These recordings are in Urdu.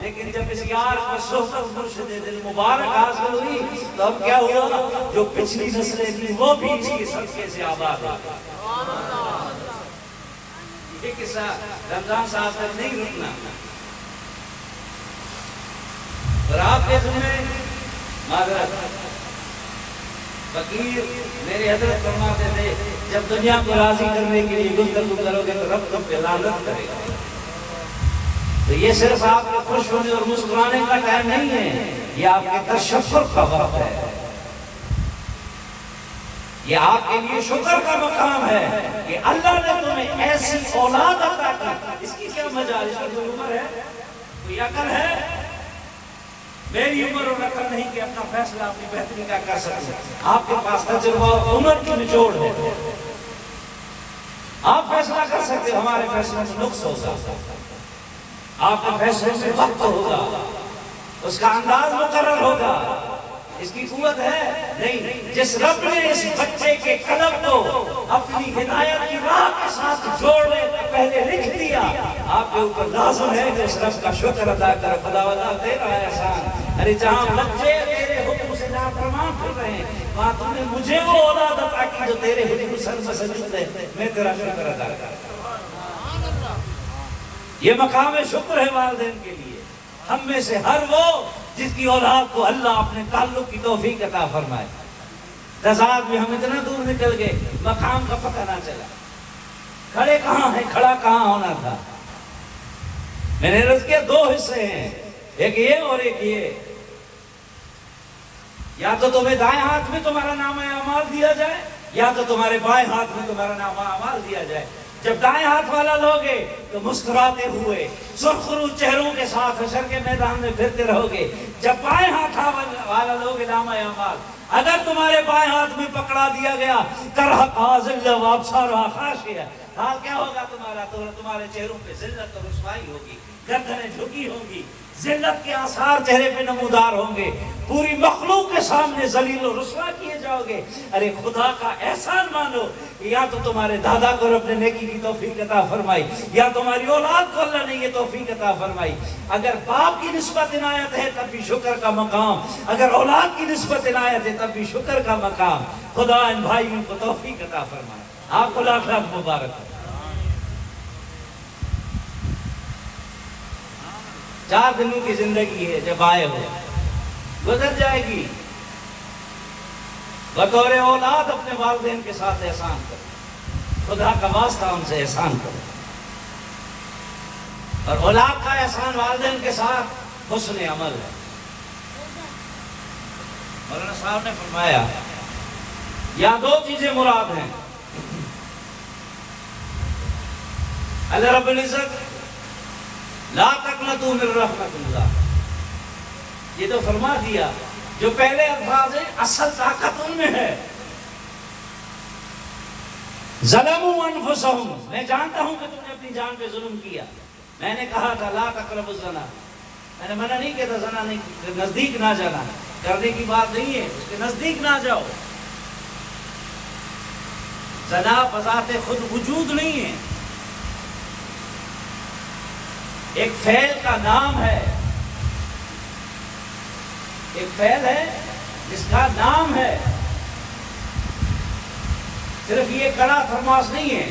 لیکن جب اس یار کو صحبت مرشد دل مبارک حاصل ہوئی تو اب کیا ہوا؟ جو پچھلی نسلیں تھی وہ بھی اس کے صدقے سے آباد ہو گئی۔ یہ قصہ رمضان صاحب تک نہیں رکنا، اور آپ کے ذمہ معذرت فقیر میرے حضرت فرماتے تھے جب دنیا کو راضی کرنے کے لیے گفتگو کرو گے تو رب تم پہ لعنت کرے گا۔ تو یہ صرف آپ کے خوش ہونے اور مسکرانے کا ٹائم نہیں ہے، یہ آپ کے تشکر کا وقت ہے، یہ آپ کے لیے شکر کا مقام ہے کہ اللہ نے تمہیں ایسی اولاد عطا کی۔ اس کی کیا مجال؟ اس کی کوئی عمر ہے، کوئی عقل ہے؟ میری عمر اور عقل نہیں کہ اپنا فیصلہ اپنی بہتری کا کر سکتے۔ آپ کے پاس تجربہ اور عمر کی نچوڑ ہے، آپ فیصلہ کر سکتے، ہمارے فیصلے میں نقص ہوگا، آپ کے فیصلے سے وقت ہوگا، اس کا انداز مقرر ہوگا، اس کی قوت ہے نہیں۔ جس رب نے اس بچے کے قلب کو اپنی ہدایت کی راہ کے ساتھ جوڑنے سے پہلے لکھ دیا، آپ کے اوپر لازم ہے کہ اس رب کا شکر ادا کرو۔ خدا ودا دے رہا ہے احسان، ارے جہاں بچے تیرے حکم سے نافرمان پھر رہے ہیں وہاں تم نے مجھے وہ اولاد عطا کی جو تیرے حکم سر مسجد ہے، میں تیرا شکر ادا کرتا ہوں۔ یہ مقام شکر ہے والدین کے لیے۔ ہم میں سے ہر وہ جس کی اولاد کو اللہ اپنے تعلق کی توفیق عطا فرمائے۔ تضاد میں ہم اتنا دور نکل گئے، مقام کا پتہ نہ چلا، کھڑے کہاں ہیں، کھڑا کہاں ہونا تھا۔ میں نے عرض کیا دو حصے ہیں، ایک یہ اور ایک یہ۔ یا تو تمہیں دائیں ہاتھ میں تمہارا نامہ اعمال دیا جائے، یا تو تمہارے بائیں ہاتھ میں تمہارا نامہ اعمال دیا جائے۔ جب دائیں ہاتھ والا لوگے تو مسکراتے ہوئے سرخرو چہروں کے ساتھ حشر کے میدان میں پھرتے رہو گے۔ جب بائیں ہاتھ والا لوگے نامہ اعمال، اگر تمہارے بائیں ہاتھ میں پکڑا دیا گیا ترہقھا ذلہ وابصارھا خاشعہ، حال کیا ہوگا تمہارا؟ تمہارے چہروں پہ ذلت اور رسوائی ہوگی، گردنیں جھکی ہوں گی، ذلت کے آثار چہرے پہ نمودار ہوں گے، پوری مخلوق کے سامنے ذلیل و رسوا کیے جاؤ گے۔ ارے خدا کا احسان مانو کہ یا تو تمہارے دادا کو رب نے نیکی کی توفیق عطا فرمائی، یا تمہاری اولاد کو اللہ نے یہ توفیق عطا فرمائی۔ اگر باپ کی نسبت عنایت ہے تب بھی شکر کا مقام، اگر اولاد کی نسبت عنایت ہے تب بھی شکر کا مقام۔ خدا ان بھائیوں کو توفیق عطا فرمائے، آپ کو لاکھ لاکھ مبارک ہو۔ 4 دنوں کی زندگی ہے، جب آئے ہو گزر جائے گی۔ بطور اولاد اپنے والدین کے ساتھ احسان کرو، خدا کا واسطہ ان سے احسان کرو، اور اولاد کا احسان والدین کے ساتھ حسن عمل ہے۔ مولانا صاحب نے فرمایا یا 2 چیزیں مراد ہیں۔ اللہ رب العزت لا تقنطوا من رحمت اللہ، یہ تو فرما دیا۔ جو پہلے الفاظ ہیں اصل طاقت ان میں ہے۔ ظلموا انفسهم، میں جانتا ہوں کہ تم نے اپنی جان پہ ظلم کیا۔ میں نے کہا تھا لا تقربوا الزنا، میں نے منع نہیں کیا تھا زنا نہیں، نزدیک نہ جانا، کرنے کی بات نہیں ہے، اس کے نزدیک نہ جاؤ۔ زنا بذات خود وجود نہیں ہے، ایک فعل کا نام ہے، ایک فعل ہے جس کا نام ہے۔ صرف یہ کڑا تھرماس نہیں ہے،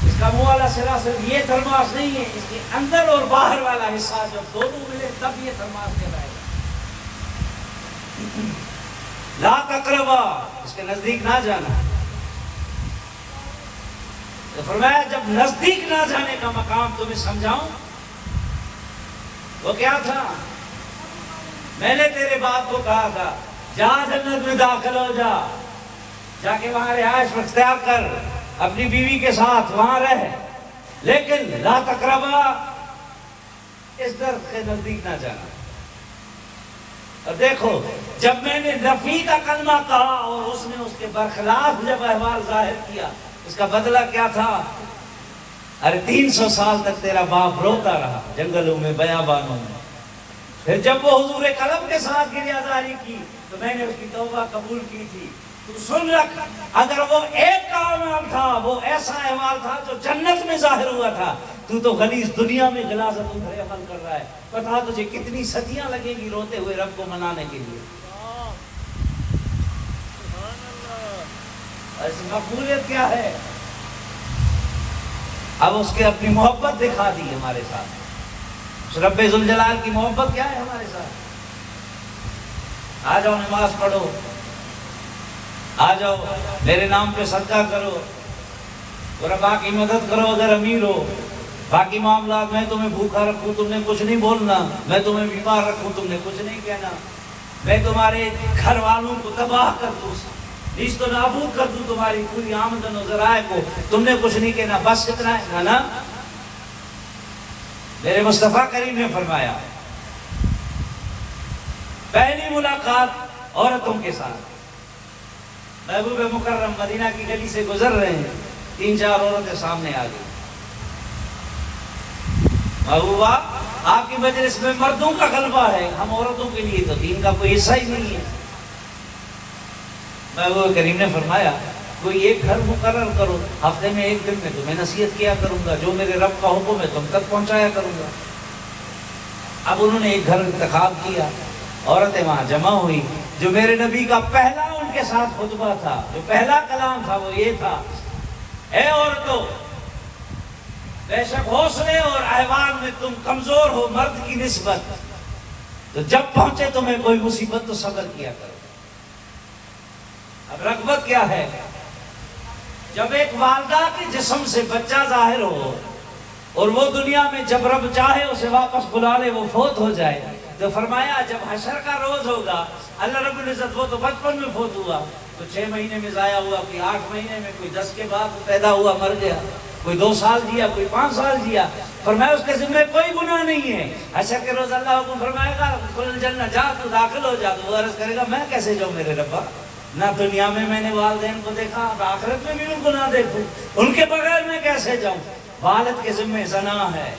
اس کا منہ والا سرا صرف یہ تھرماس نہیں ہے، اس کے اندر اور باہر والا حصہ جب دونوں ملے تب یہ تھرماس کہلائے گا۔ لا تقربا، اس کے نزدیک نہ جانا۔ تو فرمایا جب نزدیک نہ جانے کا مقام تمہیں سمجھاؤں، وہ کیا تھا؟ میں نے تیرے باپ کو کہا تھا جا جنت میں داخل ہو جا کے وہاں رہائش اختیار کر، اپنی بیوی کے ساتھ وہاں رہ، لیکن لا تقربا، اس درخت کے نزدیک نہ جانا۔ اور دیکھو جب میں نے نفی کا کلمہ کہا اور اس نے اس کے برخلاف جب احوال ظاہر کیا، اس کا بدلہ کیا تھا؟ ارے 300 سال تک تیرا باپ روتا رہا جنگلوں میں، بیابانوں میں، پھر جب وہ حضور قلم کے ساتھ گریہزاری کی تو میں نے اس کی توبہ قبول کی تھی۔ تو سن رکھ، اگر وہ ایک کا اعمال تھا، وہ ایسا احوال تھا جو جنت میں ظاہر ہوا تھا، تو تو غلیظ دنیا میں غلاظتوں بھرے عمل کر رہا ہے. بتا تجھے کتنی صدیاں لگیں گی روتے ہوئے رب کو منانے کے لیے. ایسی مقبولیت کیا ہے؟ اب اس کے اپنی محبت دکھا دی ہمارے ساتھ. اس رب ذوالجلال کی محبت کیا ہے ہمارے ساتھ؟ آ جاؤ نماز پڑھو، آ جاؤ میرے نام پہ صدقہ کرو، غربا کی مدد کرو اگر امیر ہو. باقی معاملات میں تمہیں بھوکا رکھوں تم نے کچھ نہیں بولنا، میں تمہیں بیمار رکھوں تم نے کچھ نہیں کہنا، میں تمہارے گھر والوں کو تباہ کر دوں، نیست و نابود کر دوں تمہاری پوری آمدن و ذرائع کو، تم نے کچھ نہیں کہنا. بس اتنا ہے نا. میرے مصطفیٰ کریم نے فرمایا پہلی ملاقات عورتوں کے ساتھ. محبوب مکرم مدینہ کی گلی سے گزر رہے ہیں، 3-4 عورتیں سامنے آ گئی. محبوبہ آپ کی مجلس میں مردوں کا غلبہ ہے، ہم عورتوں کے لیے تو دین کا کوئی حصہ ہی نہیں ہے. محبوب کریم نے فرمایا کوئی ایک گھر مقرر کرو، ہفتے میں ایک دن میں تمہیں نصیحت کیا کروں گا، جو میرے رب کا حکم ہے تم تک پہنچایا کروں گا. اب انہوں نے ایک گھر انتخاب کیا، عورتیں وہاں جمع ہوئی. جو میرے نبی کا پہلا ان کے ساتھ خطبہ تھا، جو پہلا کلام تھا وہ یہ تھا، اے عورتوں بے شک حوصلے اور ایوان میں تم کمزور ہو مرد کی نسبت، تو جب پہنچے تمہیں کوئی مصیبت تو صبر کیا کرو. اب رغبت کیا ہے؟ جب ایک والدہ کے جسم سے بچہ ظاہر ہو اور وہ دنیا میں جب رب چاہے اسے واپس بلا لے وہ فوت ہو جائے، تو فرمایا جب حشر کا روز ہوگا اللہ رب العزت، وہ تو بچپن میں فوت ہوا، کوئی 6 مہینے میں ضائع ہوا، کوئی 8 مہینے میں، کوئی 10 کے بعد پیدا ہوا مر گیا، کوئی 2 سال جیا، کوئی 5 سال جیا. فرمایا اس کے ذمہ کوئی گناہ نہیں ہے. حشر کے روز اللہ حکم فرمائے گا کل جنہ جا تو داخل ہو جا، تو وہ عرض کرے گا میں کیسے جاؤں میرے ربا، نہ دنیا میں نے والدین کو دیکھا، اب آخرت میں بھی ان کو نہ دیکھوں، ان کے بغیر میں کیسے جاؤں. والد کے ذمہ زنا ہے،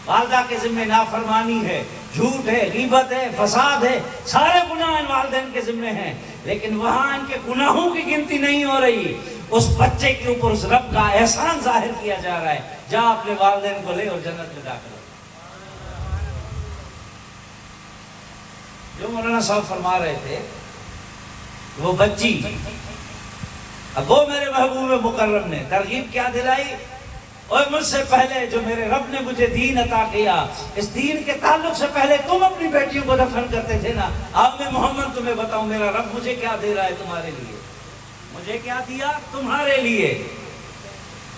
والدہ کے ذمہ نافرمانی ہے، جھوٹ ہے، غیبت ہے، فساد ہے، سارے گناہ ان والدین کے ذمہ ہیں. لیکن وہاں ان کے گناہوں کی گنتی نہیں ہو رہی، اس بچے کے اوپر اس رب کا احسان ظاہر کیا جا رہا ہے. جا اپنے والدین کو لے اور جنت میں داخل ہو. جو مولانا صاحب فرما رہے تھے وہ بچی، اب وہ میرے محبوب مکرم نے ترغیب کیا دلائی، اور مجھ سے پہلے جو میرے رب نے مجھے دین عطا کیا، اس دین کے تعلق سے پہلے تم اپنی بیٹیوں کو دفن کرتے تھے نا. اب میں محمد تمہیں بتاؤں میرا رب مجھے کیا دے رہا ہے تمہارے لیے. مجھے کیا دیا تمہارے لیے،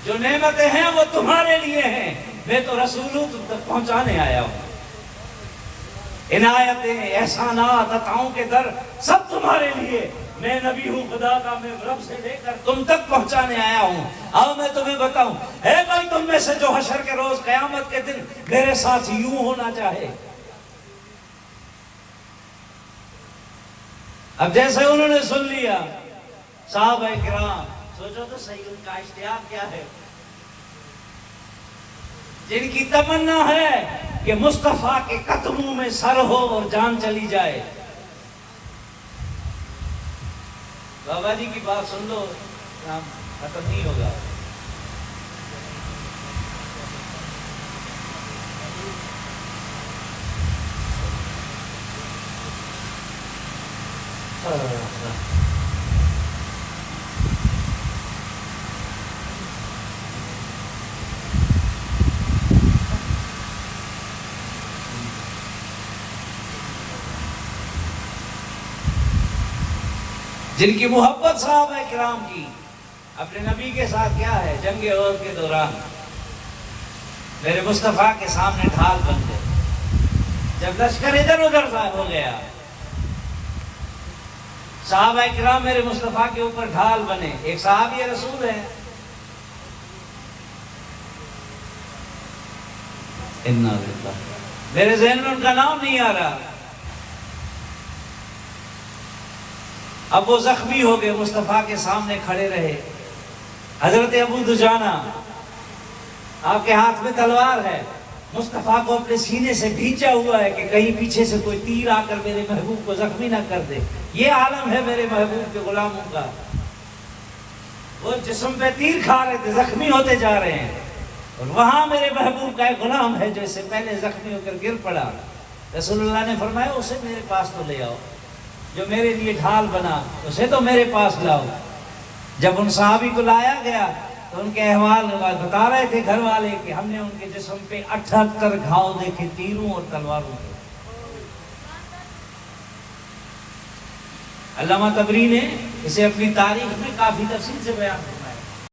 جو نعمتیں ہیں وہ تمہارے لیے ہیں. میں تو رسول ہوں، تم تک پہنچانے آیا ہوں. عنایتیں، احسانات، عطاؤں کے در سب تمہارے لیے. میں نبی ہوں خدا کا، میں رب سے لے کر تم تک پہنچانے آیا ہوں. آؤ میں تمہیں بتاؤں، ہے کوئی تم میں سے جو حشر کے روز قیامت کے دن میرے ساتھ یوں ہونا چاہے؟ اب جیسے انہوں نے سن لیا، صحابہ کرام سوچو تو صحیح ان کا اشتیاق کیا ہے، جن کی تمنا ہے کہ مصطفیٰ کے قدموں میں سر ہو اور جان چلی جائے. بابا جی کی بات سن لو، کام ختم نہیں ہوگا. جن کی محبت صحابہ کرام کی اپنے نبی کے ساتھ کیا ہے، جنگ احد کے دوران میرے مصطفیٰ کے سامنے ڈھال بن گئے. جب لشکر ادھر ادھر ہو گیا، صحابہ کرام میرے مصطفیٰ کے اوپر ڈھال بنے. ایک صحابی رسول ہے، میرے ذہن میں ان کا نام نہیں آ رہا. اب وہ زخمی ہو گئے، مصطفیٰ کے سامنے کھڑے رہے. حضرت ابو دجانہ، آپ کے ہاتھ میں تلوار ہے، مصطفیٰ کو اپنے سینے سے بھینچا ہوا ہے کہ کہیں پیچھے سے کوئی تیر آ کر میرے محبوب کو زخمی نہ کر دے. یہ عالم ہے میرے محبوب کے غلاموں کا. وہ جسم پہ تیر کھا رہے تھے، زخمی ہوتے جا رہے ہیں. اور وہاں میرے محبوب کا ایک غلام ہے جو اس سے پہلے زخمی ہو کر گر پڑا. رسول اللہ نے فرمایا اسے میرے پاس تو لے آؤ، جو میرے لیے ڈھال بنا اسے تو میرے پاس لاؤ. جب ان صحابی کو لایا گیا تو ان کے احوال بتا رہے تھے گھر والے کہ ہم نے ان کے جسم پہ 78 گھاؤ دیکھے تیروں اور تلواروں کے. علامہ طبری نے اسے اپنی تاریخ میں کافی تفصیل سے بیان کیا.